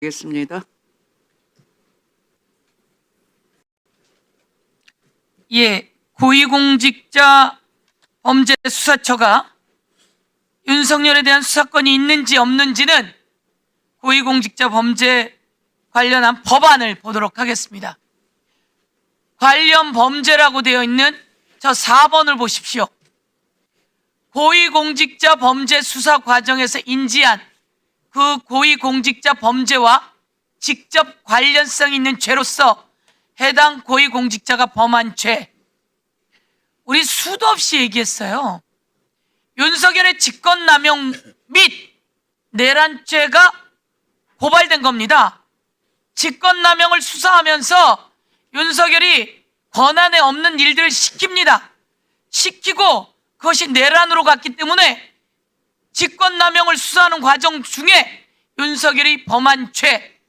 겠습니다. 예, 고위공직자 범죄수사처가 윤석열에 대한 수사권이 있는지 없는지는 고위공직자 범죄 관련한 법안을 보도록 하겠습니다. 관련 범죄라고 되어 있는 저 4번을 보십시오. 고위공직자 범죄 수사 과정에서 인지한 그 고위공직자 범죄와 직접 관련성 있는 죄로서 해당 고위공직자가 범한 죄, 우리 수도 없이 얘기했어요. 윤석열의 직권남용 및 내란죄가 고발된 겁니다. 직권남용을 수사하면서 윤석열이 권한에 없는 일들을 시킵니다. 시키고 그것이 내란으로 갔기 때문에 직권남용을 수사하는 과정 중에 윤석열이 범한 죄,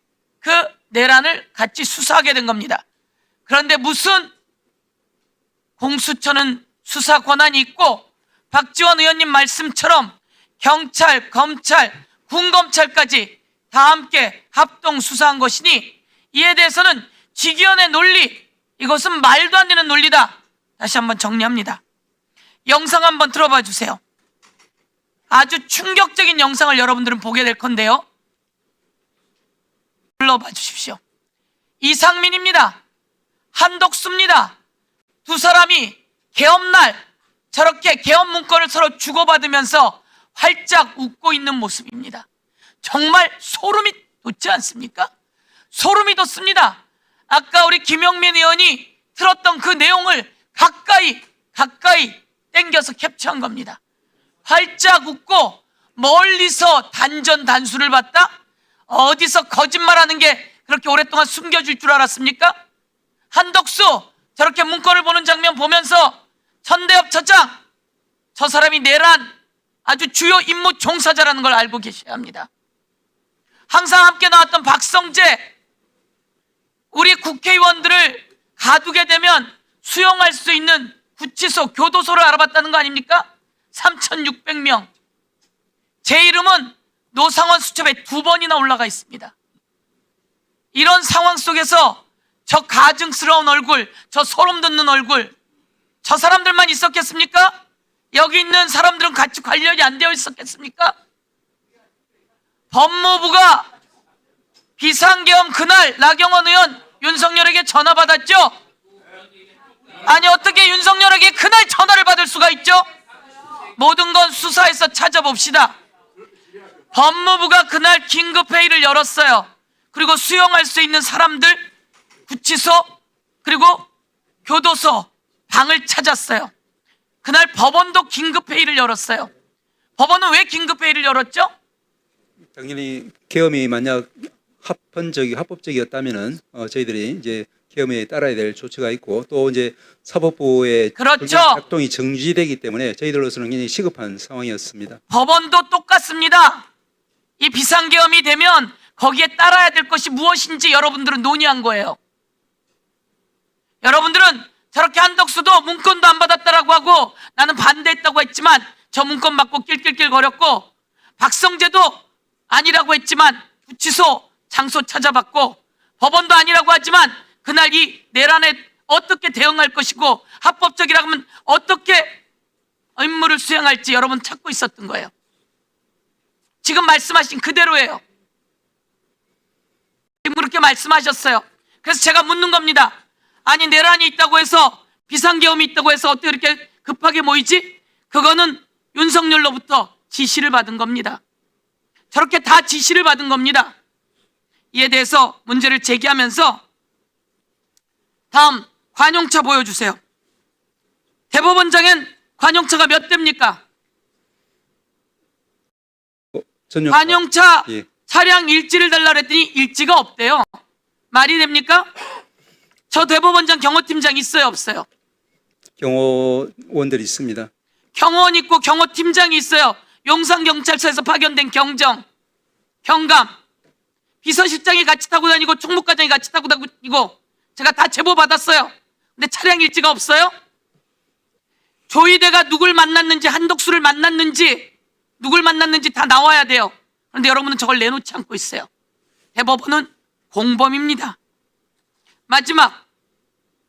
그 내란을 같이 수사하게 된 겁니다. 그런데 무슨 공수처는 수사 권한이 있고 박지원 의원님 말씀처럼 경찰, 검찰, 군검찰까지 다 함께 합동 수사한 것이니 이에 대해서는 직위원회 논리, 이것은 말도 안 되는 논리다. 다시 한번 정리합니다. 영상 한번 들어봐 주세요. 아주 충격적인 영상을 여러분들은 보게 될 건데요. 불러봐 주십시오. 이상민입니다. 한덕수입니다. 두 사람이 개업날 저렇게 개업 문건을 서로 주고받으면서 활짝 웃고 있는 모습입니다. 정말 소름이 돋지 않습니까? 소름이 돋습니다. 아까 우리 김영민 의원이 틀었던 그 내용을 가까이 땡겨서 캡처한 겁니다. 활짝 웃고 멀리서 단전단수를 봤다? 어디서 거짓말하는 게 그렇게 오랫동안 숨겨질 줄 알았습니까? 한덕수 저렇게 문건을 보는 장면 보면서 천대엽 처장, 저 사람이 내란 아주 주요 임무 종사자라는 걸 알고 계셔야 합니다. 항상 함께 나왔던 박성재, 우리 국회의원들을 가두게 되면 수용할 수 있는 구치소, 교도소를 알아봤다는 거 아닙니까? 3,600명. 제 이름은 노상원 수첩에 2번이나 올라가 있습니다. 이런 상황 속에서 저 가증스러운 얼굴, 저 소름 돋는 얼굴, 저 사람들만 있었겠습니까? 여기 있는 사람들은 같이 관련이 안 되어 있었겠습니까? 법무부가 비상계엄 그날 나경원 의원 윤석열에게 전화 받았죠? 아니 어떻게 윤석열에게 그날 전화를 받을 수가 있죠? 모든 건 수사해서 찾아봅시다. 법무부가 그날 긴급회의를 열었어요. 그리고 수용할 수 있는 사람들 구치소 그리고 교도소 방을 찾았어요. 그날 법원도 긴급회의를 열었어요. 법원은 왜 긴급회의를 열었죠? 당연히 계엄이 만약 합법적이었다면은 저희들이 이제 계엄에 따라야 될 조치가 있고 또 이제 사법부의 그렇죠. 작동이 정지되기 때문에 저희들로서는 굉장히 시급한 상황이었습니다. 법원도 똑같습니다. 이 비상계엄이 되면 거기에 따라야 될 것이 무엇인지 여러분들은 논의한 거예요. 여러분들은 저렇게 한덕수도 문건도 안 받았다라고 하고 나는 반대했다고 했지만 저 문건 받고 낄낄낄 거렸고 박성재도 아니라고 했지만 구치소 장소 찾아봤고 법원도 아니라고 하지만 그날 이 내란에 어떻게 대응할 것이고 합법적이라고 하면 어떻게 임무를 수행할지 여러분 찾고 있었던 거예요. 지금 말씀하신 그대로예요. 지금 그렇게 말씀하셨어요. 그래서 제가 묻는 겁니다. 아니 내란이 있다고 해서 비상계엄이 있다고 해서 어떻게 이렇게 급하게 모이지? 그거는 윤석열로부터 지시를 받은 겁니다. 저렇게 다 지시를 받은 겁니다. 이에 대해서 문제를 제기하면서 다음 관용차 보여주세요. 대법원장엔 관용차가 몇 대입니까? 관용차 예. 차량 일지를 달라 그랬더니 일지가 없대요. 말이 됩니까? 저 대법원장 경호팀장 있어요 없어요? 경호원들이 있습니다. 경호원 있고 경호팀장이 있어요. 용산경찰서에서 파견된 경감, 비서실장이 같이 타고 다니고 총무과장이 같이 타고 다니고 제가 다 제보 받았어요. 근데 차량 일지가 없어요? 조이대가 누굴 만났는지 한덕수를 만났는지 누굴 만났는지 다 나와야 돼요. 그런데 여러분은 저걸 내놓지 않고 있어요. 대법원은 공범입니다. 마지막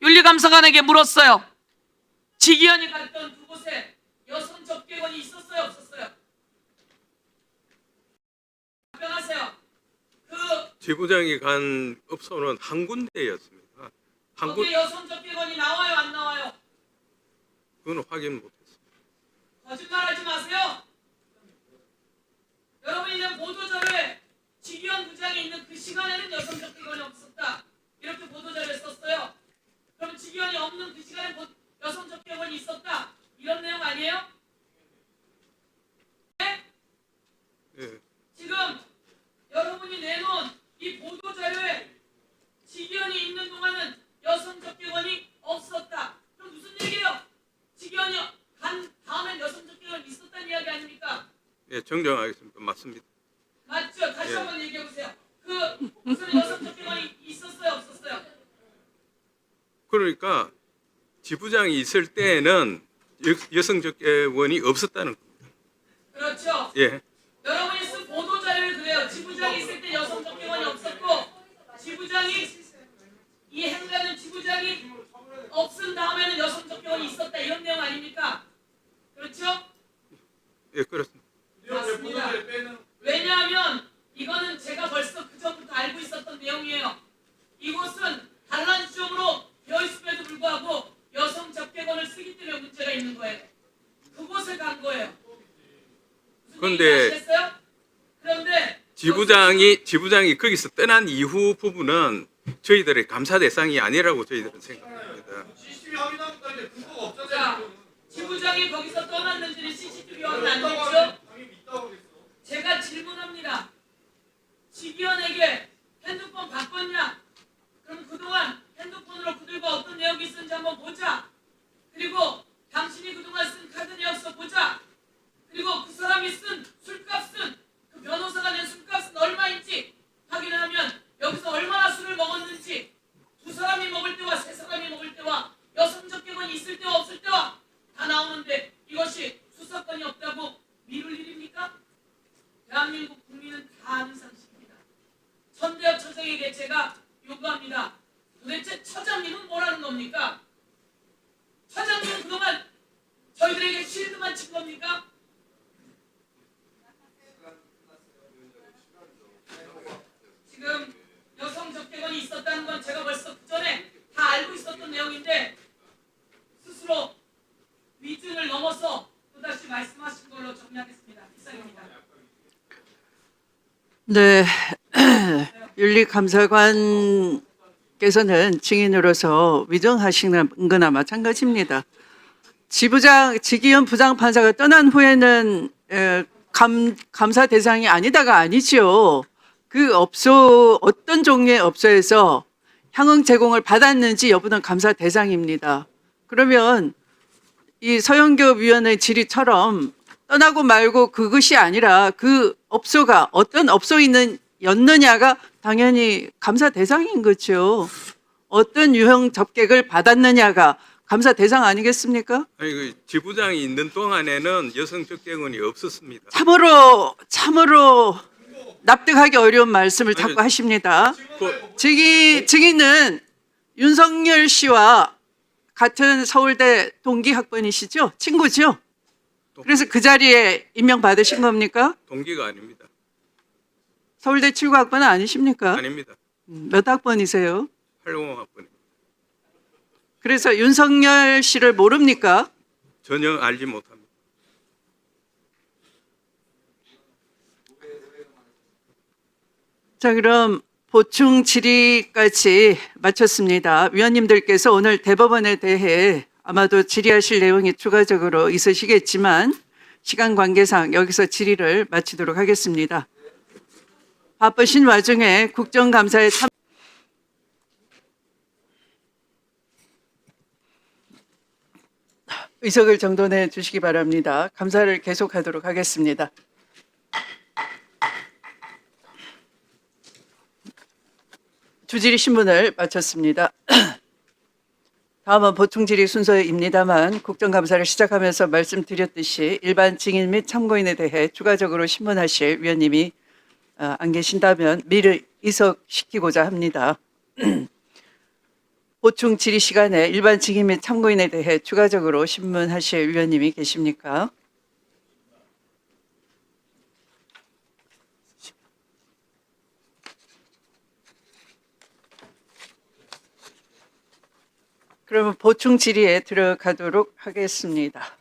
윤리감사관에게 물었어요. 지기현이 갔던 두 곳에 여성 접객원이 있었어요, 없었어요? 답변하세요. 그 지부장이 간 업소는 한 군데였습니다. 한 거기에 여성 접객원이 나와요, 안 나와요? 그건 확인 못했습니다. 거짓말하지 마세요. 여러분이 낸 보도자료에 지기현 부장이 있는 그 시간에는 여성 접객원이 없었다, 이렇게 보도자료에 썼어요. 그럼 지기현이 없는 그 시간에 여성 접객원이 있었다, 이런 내용 아니에요? 네? 예, 지금 여러분이 내놓은 이 보도자료에 지기현이 있는 동안은 여성 접객원이 없었다. 그럼 무슨 얘기예요? 지기현이 간 다음엔 여성 접객원이 있었다는 이야기 아닙니까? 예, 정정하겠습니다. 맞습니다. 맞죠? 다시 예. 한번 얘기해 보세요. 그 무슨 여성 접객원이 있었어요, 없었어요? 그러니까 지부장이 있을 때에는 여성 접객원이 없었다는 겁니다. 그렇죠. 예, 여러분이 쓴 보도자료를 그래요. 지부장이 있을 때 여성 접객원이 없었고, 지부장이 이 행사는 지부장이 없은 다음에는 여성 접객원이 있었다, 이런 내용 아닙니까? 그렇죠? 예, 그렇습니다. 맞습니다. 왜냐하면 이거는 제가 벌써 그 전부터 알고 있었던 내용이에요. 이곳은 단란 지점으로 되어 있음에도 불구하고 여성 접객원을 쓰기 때문에 문제가 있는 거예요. 그곳에 간 거예요. 무슨 그런데 얘기 아시겠어요? 그런데 지부장이 거기서 떠난 이후 부분은 저희들의 감사 대상이 아니라고 저희들은 생각합니다. CCTV 확인하니까 이제 근거가 없잖아요. 자, 지부장이 거기서 떠났는지는 CCTV 확인 안 됐죠? 당연히 있다고 그랬어. 제가 질문합니다. 지기현에게 핸드폰 바꿨냐? 그럼 그동안 핸드폰으로 그들과 어떤 내역이 있었는지 한번 보자. 그리고 당신이 그동안 쓴 카드 내역서 보자. 그리고 그 사람이 쓴 술값은, 그 변호사가 낸 술값은 얼마인지 확인을 하면 여기서 얼마나 술을 먹었는지, 두 사람이 먹을 때와 세 사람이 먹을 때와 여성 접객원이 있을 때와 없을 때와 다 나오는데 이것이 수사권이 없다고 미룰 일입니까? 대한민국 국민은 다 아는 상식입니다. 천대엽 처장에게 제가 요구합니다. 도대체 처장님은 뭐라는 겁니까? 처장님은 그동안 저희들에게 실드만 친 겁니까? 지금 여성 접객원이 있었다는 건 제가 벌써 그 전에 다 알고 있었던 내용인데 스스로 위증을 넘어서 또다시 말씀하신 걸로 정리하겠습니다. 이상입니다. 네, 윤리감사관께서는 증인으로서 위정하시는 거나 마찬가지입니다. 지기현 부장판사가 떠난 후에는 감사 대상이 아니다가 아니지요. 그 업소, 어떤 종류의 업소에서 향응 제공을 받았는지 여부는 감사 대상입니다. 그러면 이 서영교 위원의 질의처럼 떠나고 말고 그것이 아니라 그 업소가 어떤 업소였느냐가 당연히 감사 대상인 거죠. 어떤 유형 접객을 받았느냐가 감사 대상 아니겠습니까? 아니, 그 지부장이 있는 동안에는 여성 접객원이 없었습니다. 참으로 납득하기 어려운 말씀을 자꾸 아니, 하십니다. 그, 증인은 윤석열 씨와 같은 서울대 동기 학번이시죠? 친구죠? 그래서 그 자리에 임명받으신 겁니까? 동기가 아닙니다. 서울대 79학번은 아니십니까? 아닙니다. 몇 학번이세요? 80학번입니다. 그래서 윤석열 씨를 모릅니까? 전혀 알지 못합니다. 자, 그럼 보충 질의까지 마쳤습니다. 위원님들께서 오늘 대법원에 대해 아마도 질의하실 내용이 추가적으로 있으시겠지만 시간 관계상 여기서 질의를 마치도록 하겠습니다. 바쁘신 와중에 국정감사에 의석을 정돈해 주시기 바랍니다. 감사를 계속하도록 하겠습니다. 주질의 신문을 마쳤습니다. 다음은 보충질의 순서입니다만 국정감사를 시작하면서 말씀드렸듯이 일반 증인 및 참고인에 대해 추가적으로 신문하실 위원님이 안 계신다면 미리 이석시키고자 합니다. 보충 질의 시간에 일반 증인 및 참고인에 대해 추가적으로 신문하실 위원님이 계십니까? 그러면 보충 질의에 들어가도록 하겠습니다.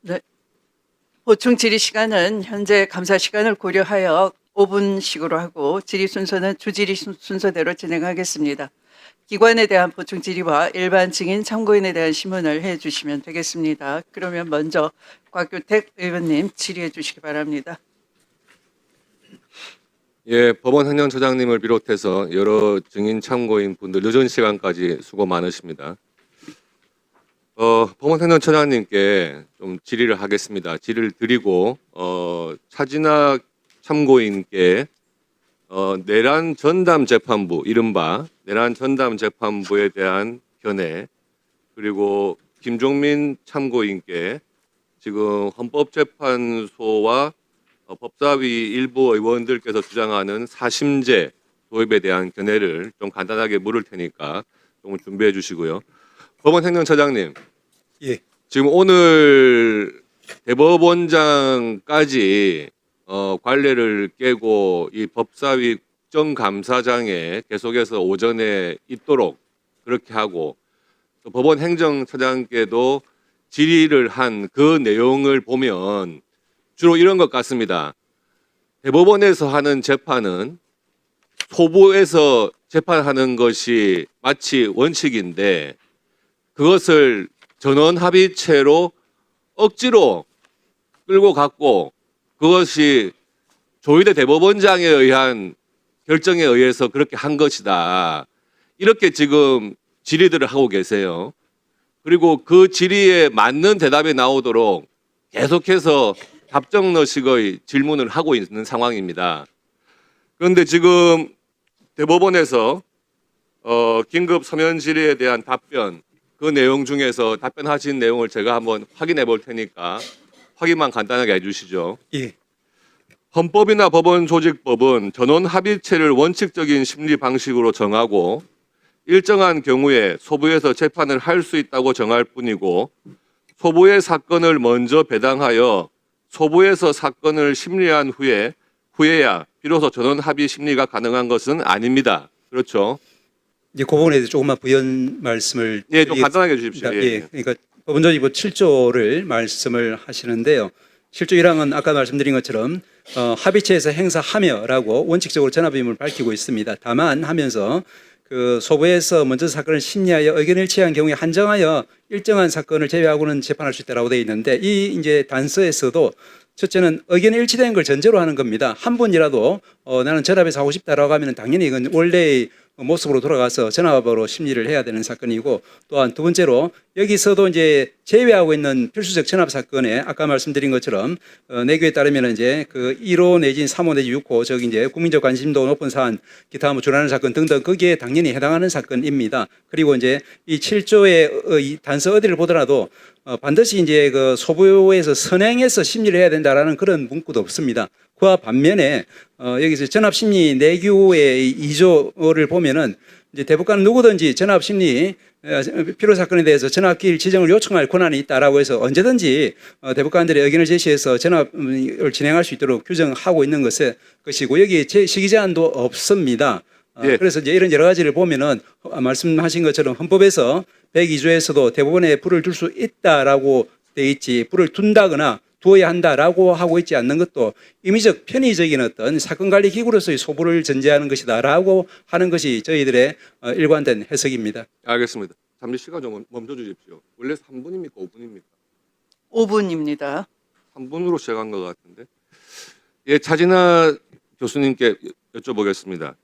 네. 보충 질의 시간은 현재 감사 시간을 고려하여 5분씩으로 하고 질의 순서는 주질의 순서대로 진행하겠습니다. 기관에 대한 보충 질의와 일반 증인 참고인에 대한 신문을 해 주시면 되겠습니다. 그러면 먼저 곽규택 의원님 질의해 주시기 바랍니다. 예, 법원 행정처장님을 비롯해서 여러 증인 참고인 분들 늦은 시간까지 수고 많으십니다. 법원 행정처장님께 좀 질의를 하겠습니다. 질의를 드리고 차진학 참고인께 내란 전담 재판부, 이른바 내란 전담 재판부에 대한 견해, 그리고 김종민 참고인께 지금 헌법재판소와 법사위 일부 의원들께서 주장하는 사심제 도입에 대한 견해를 좀 간단하게 물을 테니까 좀 준비해 주시고요. 법원 행정처장님, 예. 지금 오늘 대법원장까지 관례를 깨고 이 법사위 국정감사장에 계속해서 오전에 있도록 그렇게 하고, 또 법원 행정처장께도 질의를 한 그 내용을 보면 주로 이런 것 같습니다. 대법원에서 하는 재판은 소부에서 재판하는 것이 마치 원칙인데, 그것을 전원 합의체로 억지로 끌고 갔고, 그것이 조희대 대법원장에 의한 결정에 의해서 그렇게 한 것이다. 이렇게 지금 질의들을 하고 계세요. 그리고 그 질의에 맞는 대답이 나오도록 계속해서 답정너식의 질문을 하고 있는 상황입니다. 그런데 지금 대법원에서 긴급 서면 질의에 대한 답변, 그 내용 중에서 답변하신 내용을 제가 한번 확인해 볼 테니까 확인만 간단하게 해주시죠. 예. 헌법이나 법원조직법은 전원 합의체를 원칙적인 심리 방식으로 정하고 일정한 경우에 소부에서 재판을 할 수 있다고 정할 뿐이고, 소부의 사건을 먼저 배당하여 소부에서 사건을 심리한 후에야 비로소 전원 합의 심리가 가능한 것은 아닙니다. 그렇죠? 이제 그 부분에 대해서 조금만 부연 말씀을 예, 좀 간단하게 해주십시오. 예, 예. 그러니까 법원조직법 7조를 말씀을 하시는데요. 7조 1항은 아까 말씀드린 것처럼 합의체에서 행사하며라고 원칙적으로 전압임을 밝히고 있습니다. 다만 하면서 그 소부에서 먼저 사건을 심리하여 의견을 일치한 경우에 한정하여 일정한 사건을 제외하고는 재판할 수 있다라고 되어 있는데, 이 이제 단서에서도 첫째는 의견이 일치된 걸 전제로 하는 겁니다. 한 번이라도 나는 전압에서 하고 싶다라고 하면 당연히 이건 원래의 모습으로 돌아가서 전압으로 심리를 해야 되는 사건이고, 또한 두 번째로 여기서도 이제 제외하고 있는 필수적 전압 사건에 아까 말씀드린 것처럼 내규에 따르면 이제 그 1호 내지 3호 내지 6호 저기 이제 국민적 관심도 높은 사안, 기타 뭐 준하는 사건 등등 거기에 당연히 해당하는 사건입니다. 그리고 이제 이 7조의 이 단서 어디를 보더라도 반드시 이제 그 소부에서 선행해서 심리를 해야 된다라는 그런 문구도 없습니다. 그와 반면에 여기서 전압심리 내규의 2조를 보면은 이제 대법관은 누구든지 전압심리 필요 사건에 대해서 전압기일 지정을 요청할 권한이 있다라고 해서 언제든지 대법관들의 의견을 제시해서 전압을 진행할 수 있도록 규정하고 있는 것이고, 여기 시기 제한도 없습니다. 예. 그래서 이제 이런 여러 가지를 보면은 말씀하신 것처럼 헌법에서 102조에서도 대법원에 불을 둘 수 있다라고 돼 있지, 불을 둔다거나 두어야 한다라고 하고 있지 않는 것도 임의적 편의적인 어떤 사건 관리 기구로서의 소부를 전제하는 것이다라고 하는 것이 저희들의 일관된 해석입니다. 알겠습니다. 잠시 시간 좀 멈춰 주십시오. 원래 3분입니까? 5분입니까? 5분입니다. 3분으로 시작한 것 같은데. 예, 차진아 교수님께 여쭤보겠습니다.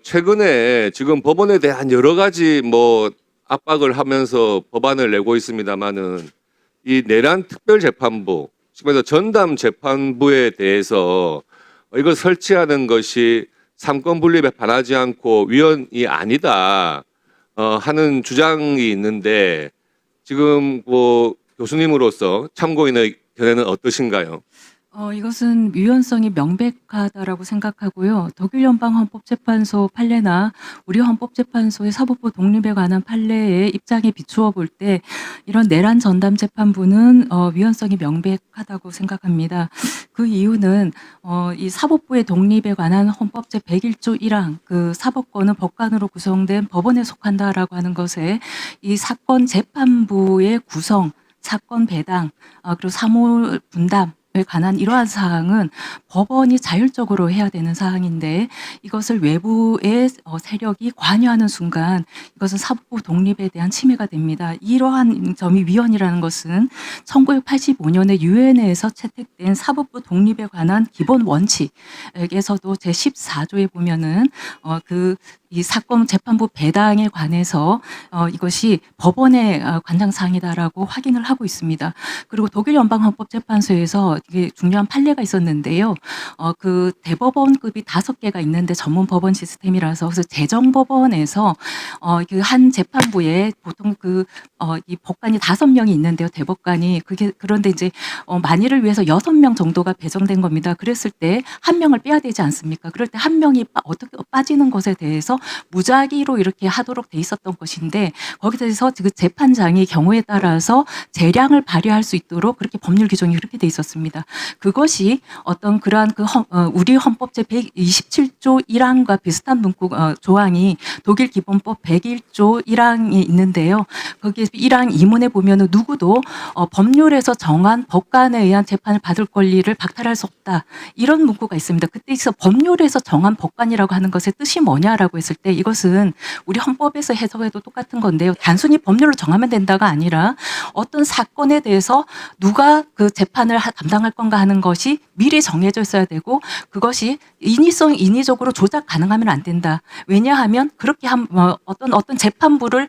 최근에 지금 법원에 대한 여러 가지 뭐 압박을 하면서 법안을 내고 있습니다만은, 이 내란 특별재판부, 지금에서 전담 재판부에 대해서 이걸 설치하는 것이 삼권 분립에 반하지 않고 위헌이 아니다. 하는 주장이 있는데 지금 뭐 교수님으로서 참고인의 견해는 어떠신가요? 이것은 유연성이 명백하다라고 생각하고요. 독일 연방헌법재판소 판례나 우리 헌법재판소의 사법부 독립에 관한 판례의 입장에 비추어 볼 때 이런 내란 전담 재판부는 유연성이 명백하다고 생각합니다. 그 이유는 이 사법부의 독립에 관한 헌법 제101조 1항 그 사법권은 법관으로 구성된 법원에 속한다라고 하는 것에 이 사건 재판부의 구성, 사건 배당, 그리고 사무 분담 에 관한 이러한 사항은 법원이 자율적으로 해야 되는 사항인데 이것을 외부의 세력이 관여하는 순간 이것은 사법부 독립에 대한 침해가 됩니다. 이러한 점이 위헌이라는 것은 1985년에 유엔에서 채택된 사법부 독립에 관한 기본 원칙에서도 제14조에 보면은 이 사건 재판부 배당에 관해서 이것이 법원의 관장 사항이다라고 확인을 하고 있습니다. 그리고 독일 연방헌법재판소에서 이게 중요한 판례가 있었는데요. 그 대법원급이 5개가 있는데 전문 법원 시스템이라서 그래서 재정법원에서 그 한 재판부에 보통 이 법관이 5명이 있는데요. 대법관이 그런데 이제 만일을 위해서 6명 정도가 배정된 겁니다. 그랬을 때 1명을 빼야 되지 않습니까? 그럴 때 1명이 어떻게 빠지는 것에 대해서 무작위로 이렇게 하도록 돼 있었던 것인데 거기에 대해서 그 재판장이 경우에 따라서 재량을 발휘할 수 있도록 그렇게 법률 규정이 그렇게 돼 있었습니다. 그것이 어떤 그러한 우리 헌법 제127조 1항과 비슷한 문구 조항이 독일 기본법 101조 1항이 있는데요. 거기에 1항 2문에 보면은 누구도 법률에서 정한 법관에 의한 재판을 받을 권리를 박탈할 수 없다. 이런 문구가 있습니다. 그때 있어 법률에서 정한 법관이라고 하는 것의 뜻이 뭐냐라고 했을 때 이것은 우리 헌법에서 해석해도 똑같은 건데요. 단순히 법률로 정하면 된다가 아니라 어떤 사건에 대해서 누가 그 재판을 담당할 건가 하는 것이 미리 정해져 있어야 되고 그것이 인위적으로 조작 가능하면 안 된다. 왜냐하면 그렇게 어떤 재판부를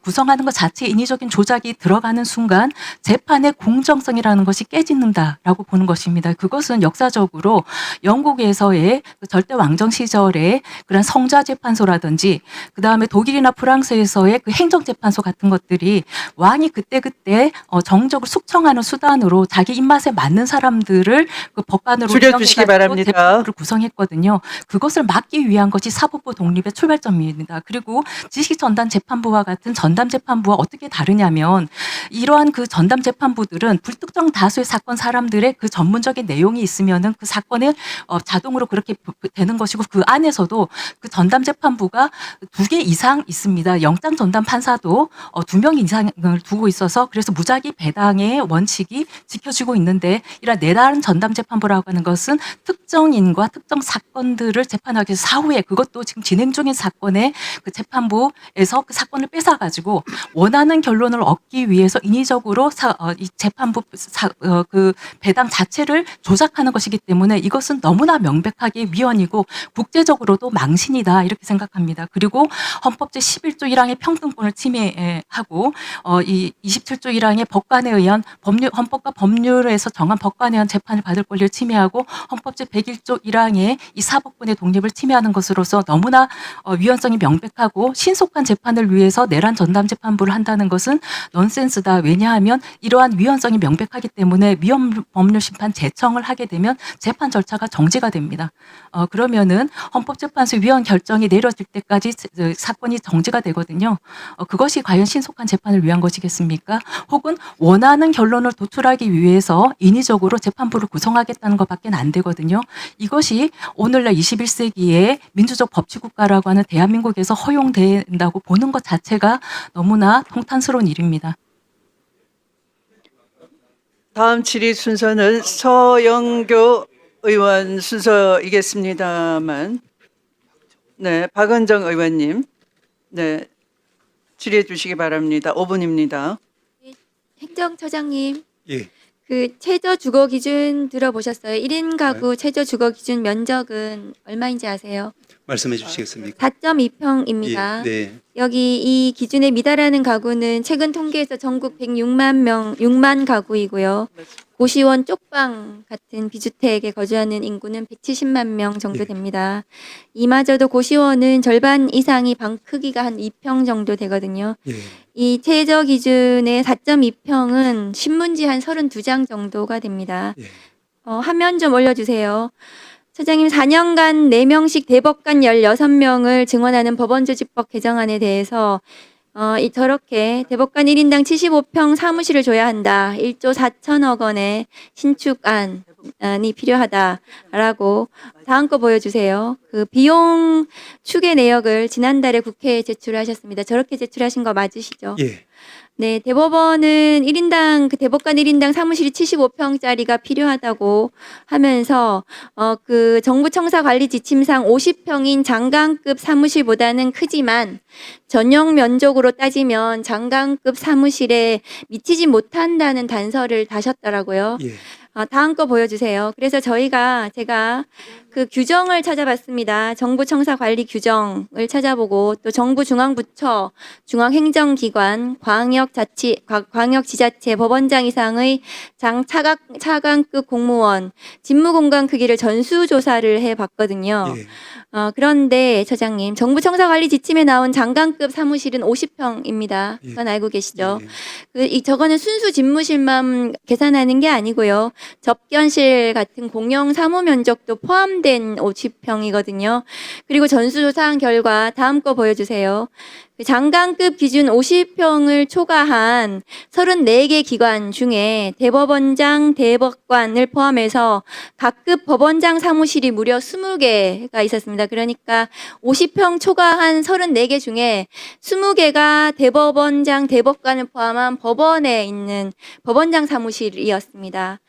구성하는 것 자체에 인위적인 조작이 들어가는 순간 재판의 공정성이라는 것이 깨진다라고 보는 것입니다. 그것은 역사적으로 영국에서의 절대 왕정 시절에 그런 성좌 재판소라든지 그 다음에 독일이나 프랑스에서의 그 행정재판소 같은 것들이 왕이 그때 정적을 숙청하는 수단으로 자기 입맛에 맞는 사람들을 그 법관으로 줄여주시기 바랍니다. 재판부를 구성했거든요. 그것을 막기 위한 것이 사법부 독립의 출발점입니다. 그리고 지식전담 재판부와 같은 전담 재판부와 어떻게 다르냐면 이러한 그 전담 재판부들은 불특정 다수의 사건 사람들의 그 전문적인 내용이 있으면은 그 사건에 자동으로 그렇게 되는 것이고 그 안에서도 그 전담 재판부가 2개 이상 있습니다. 영장 전담 판사도 2명 이상을 두고 있어서 그래서 무작위 배당의 원칙이 지켜지고 있는데 이런 내다른 전담 재판부라고 하는 것은 특정인과 특정 사건들을 재판하기 위해서 사후에 그것도 지금 진행 중인 사건의 그 재판부에서 그 사건을 뺏어가지고 원하는 결론을 얻기 위해서 인위적으로 이 재판부 그 배당 자체를 조작하는 것이기 때문에 이것은 너무나 명백하게 위헌이고 국제적으로도 망신이다 이렇게 생각합니다. 그리고 헌법 제11조 1항의 평등권을 침해하고 이 27조 1항의 법관에 의한 헌법과 법률에서 정한 법관에 의한 재판을 받을 권리를 침해하고 헌법 제101조 1항의 이 사법권의 독립을 침해하는 것으로서 너무나 위헌성이 명백하고 신속한 재판을 위해서 내란 전담 재판부를 한다는 것은 넌센스다. 왜냐하면 이러한 위헌성이 명백하기 때문에 위헌 법률 심판 재청을 하게 되면 재판 절차가 정지가 됩니다. 그러면은 헌법재판소 위헌 결정이 내려질 때까지 사건이 정지가 되거든요. 그것이 과연 신속한 재판을 위한 것이겠습니까? 혹은 원하는 결론을 도출하기 위해서 인위적으로 재판부를 구성하겠다는 것밖에 안 되거든요. 이것이 오늘날 21세기의 민주적 법치국가라고 하는 대한민국에서 허용된다고 보는 것 자체가 너무나 통탄스러운 일입니다. 다음 질의 순서는 서영교 의원 순서이겠습니다만, 네, 박은정 의원님, 네, 질의해 주시기 바랍니다. 5분입니다. 행정처장님, 예. 그 최저 주거 기준 들어보셨어요? 1인 가구 최저 주거 기준 면적은 얼마인지 아세요? 말씀해 주시겠습니까? 4.2평입니다. 예, 네. 여기 이 기준에 미달하는 가구는 최근 통계에서 전국 6만 가구이고요. 고시원 쪽방 같은 비주택에 거주하는 인구는 170만 명 정도 됩니다. 이마저도 고시원은 절반 이상이 방 크기가 한 2평 정도 되거든요. 예. 이 최저 기준의 4.2평은 신문지 한 32장 정도가 됩니다. 예. 화면 좀 올려주세요. 처장님, 4년간 4명씩 대법관 16명을 증언하는 법원조직법 개정안에 대해서 저렇게 대법관 1인당 75평 사무실을 줘야 한다. 1조 4천억 원의 신축안이 필요하다라고 다음 거 보여주세요. 그 비용 추계 내역을 지난달에 국회에 제출하셨습니다. 저렇게 제출하신 거 맞으시죠? 예. 네, 대법원은 1인당, 대법관 1인당 사무실이 75평짜리가 필요하다고 하면서, 그 정부 청사 관리 지침상 50평인 장관급 사무실보다는 크지만 전용 면적으로 따지면 장관급 사무실에 미치지 못한다는 단서를 다셨더라고요. 예. 다음 거 보여주세요. 그래서 제가 그 규정을 찾아봤습니다. 정부 청사 관리 규정을 찾아보고 또 정부 중앙부처, 중앙행정기관, 광역지자체 법원장 이상의 차관급 공무원 직무공간 크기를 전수조사를 해봤거든요. 예. 그런데 처장님, 정부 청사 관리 지침에 나온 장관급 사무실은 50평입니다. 그건 알고 계시죠? 예. 저거는 순수 집무실만 계산하는 게 아니고요. 접견실 같은 공용 사무 면적도 포함된 50평이거든요. 그리고 전수조사한 결과 다음 거 보여주세요. 그 장관급 기준 50평을 초과한 34개 기관 중에 대법원장, 대법관을 포함해서 각급 법원장 사무실이 무려 20개가 있었습니다. 그러니까 50평 초과한 34개 중에 20개가 대법원장, 대법관을 포함한 법원에 있는 법원장 사무실이었습니다.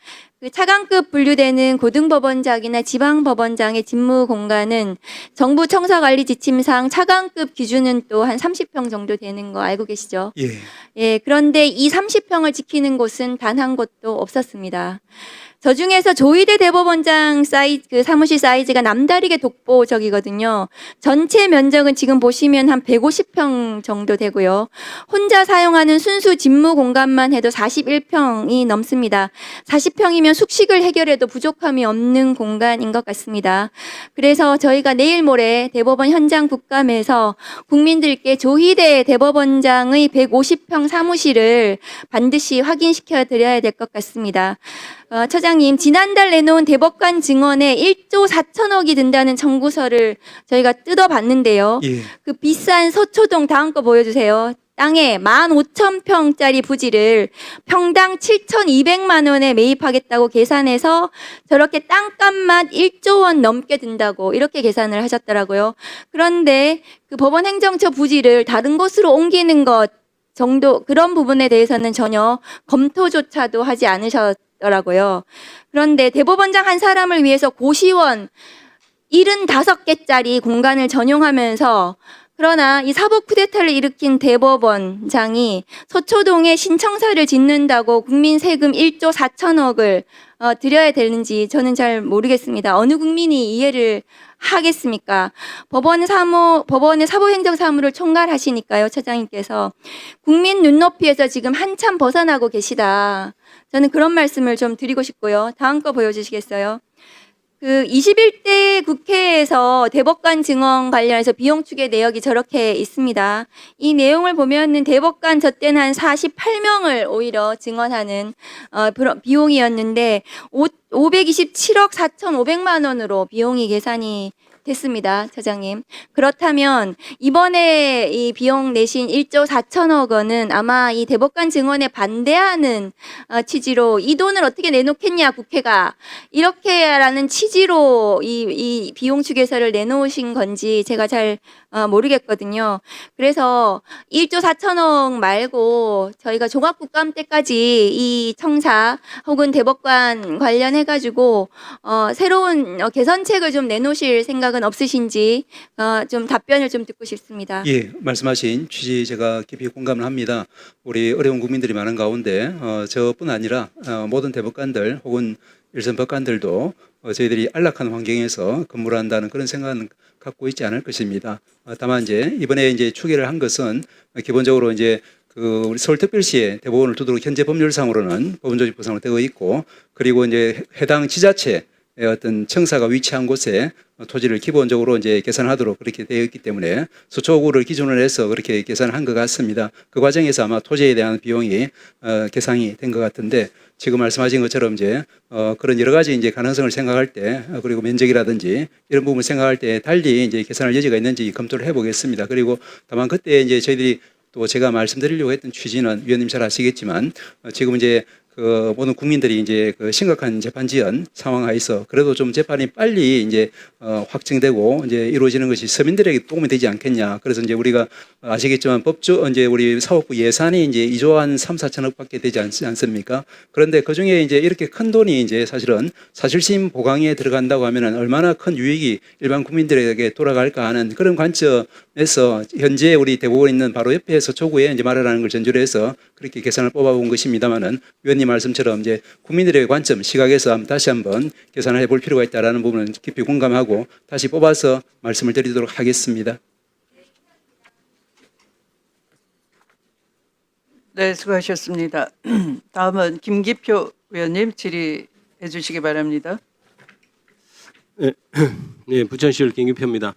그 차관급 분류되는 고등법원장이나 지방법원장의 직무 공간은 정부 청사관리 지침상 차관급 기준은 또 한 30평 정도 되는 거 알고 계시죠? 예. 예, 그런데 이 30평을 지키는 곳은 단 한 곳도 없었습니다. 저 중에서 조희대 대법원장 그 사무실 사이즈가 남다르게 독보적이거든요. 전체 면적은 지금 보시면 한 150평 정도 되고요. 혼자 사용하는 순수 집무 공간만 해도 41평이 넘습니다. 40평이면 숙식을 해결해도 부족함이 없는 공간인 것 같습니다. 그래서 저희가 내일 모레 대법원 현장 국감에서 국민들께 조희대 대법원장의 150평 사무실을 반드시 확인시켜 드려야 될 것 같습니다. 처장님, 지난달 내놓은 대법관 증언에 1조 4천억이 든다는 청구서를 저희가 뜯어봤는데요. 예. 그 비싼 서초동 다음 거 보여주세요. 땅에 15,000평짜리 부지를 평당 7,200만 원에 매입하겠다고 계산해서 저렇게 땅값만 1조 원 넘게 든다고 이렇게 계산을 하셨더라고요. 그런데 그 법원 행정처 부지를 다른 곳으로 옮기는 것 정도 그런 부분에 대해서는 전혀 검토조차도 하지 않으셨더라고요. 그런데 대법원장 한 사람을 위해서 고시원 75개짜리 공간을 전용하면서 그러나 이 사법 쿠데타를 일으킨 대법원장이 서초동에 신청사를 짓는다고 국민 세금 1조 4천억을 드려야 되는지 저는 잘 모르겠습니다. 어느 국민이 이해를 하겠습니까? 법원의 사법행정사무를 총괄하시니까요, 처장님께서. 국민 눈높이에서 지금 한참 벗어나고 계시다. 저는 그런 말씀을 좀 드리고 싶고요. 다음 거 보여주시겠어요? 그 21대 국회에서 대법관 증언 관련해서 비용 추계 내역이 저렇게 있습니다. 이 내용을 보면은 대법관 저 때는 한 48명을 오히려 증언하는 비용이었는데 527억 4,500만 원으로 비용이 계산이 됐습니다, 처장님. 그렇다면 이번에 이 비용 내신 1조 4천억 원은 아마 이 대법관 증언에 반대하는 취지로 이 돈을 어떻게 내놓겠냐 국회가 이렇게라는 취지로 이 비용 추계서를 내놓으신 건지 제가 잘 모르겠거든요. 그래서 1조 4천억 말고 저희가 종합국감 때까지 이 청사 혹은 대법관 관련해가지고 새로운 개선책을 좀 내놓으실 생각은 없으신지 좀 답변을 좀 듣고 싶습니다. 예, 말씀하신 취지 제가 깊이 공감을 합니다. 우리 어려운 국민들이 많은 가운데 저뿐 아니라 모든 대법관들 혹은 일선 법관들도 저희들이 안락한 환경에서 근무를 한다는 그런 생각은 갖고 있지 않을 것입니다. 다만 이제 이번에 이제 추계를 한 것은 기본적으로 이제 그 우리 서울특별시에 대법원을 두도록 현재 법률상으로는 법원조직부상으로 되어 있고, 그리고 이제 해당 지자체의 어떤 청사가 위치한 곳에 토지를 기본적으로 이제 계산하도록 그렇게 되어 있기 때문에 서초구를 기준으로 해서 그렇게 계산한 것 같습니다. 그 과정에서 아마 토지에 대한 비용이 계산이 된 것 같은데, 지금 말씀하신 것처럼 이제 그런 여러 가지 이제 가능성을 생각할 때, 그리고 면적이라든지 이런 부분을 생각할 때 달리 이제 계산할 여지가 있는지 검토를 해보겠습니다. 그리고 다만 그때 이제 저희들이 또 제가 말씀드리려고 했던 취지는 위원님 잘 아시겠지만, 지금 이제 그 모든 국민들이 이제 그 심각한 재판 지연 상황하에서 그래도 좀 재판이 빨리 이제 확정되고 이제 이루어지는 것이 서민들에게 도움이 되지 않겠냐. 그래서 이제 우리가 아시겠지만 이제 우리 사법부 예산이 이제 2조 한 3, 4천억밖에 되지 않습니까? 그런데 그 중에 이제 이렇게 큰 돈이 이제 사실은 사실심 보강에 들어간다고 하면은 얼마나 큰 유익이 일반 국민들에게 돌아갈까 하는 그런 관점에서 현재 우리 대법원에 있는 바로 옆에 서초구에 이제 마련하는 걸 전제로 해서 그렇게 계산을 뽑아본 것입니다만은, 위원님 말씀처럼 이제 국민들의 관점, 시각에서 다시 한번 계산을 해볼 필요가 있다라는 부분은 깊이 공감하고 다시 뽑아서 말씀을 드리도록 하겠습니다. 네, 수고하셨습니다. 다음은 김기표 의원님 질의해 주시기 바랍니다. 네, 부천시를 김기표입니다.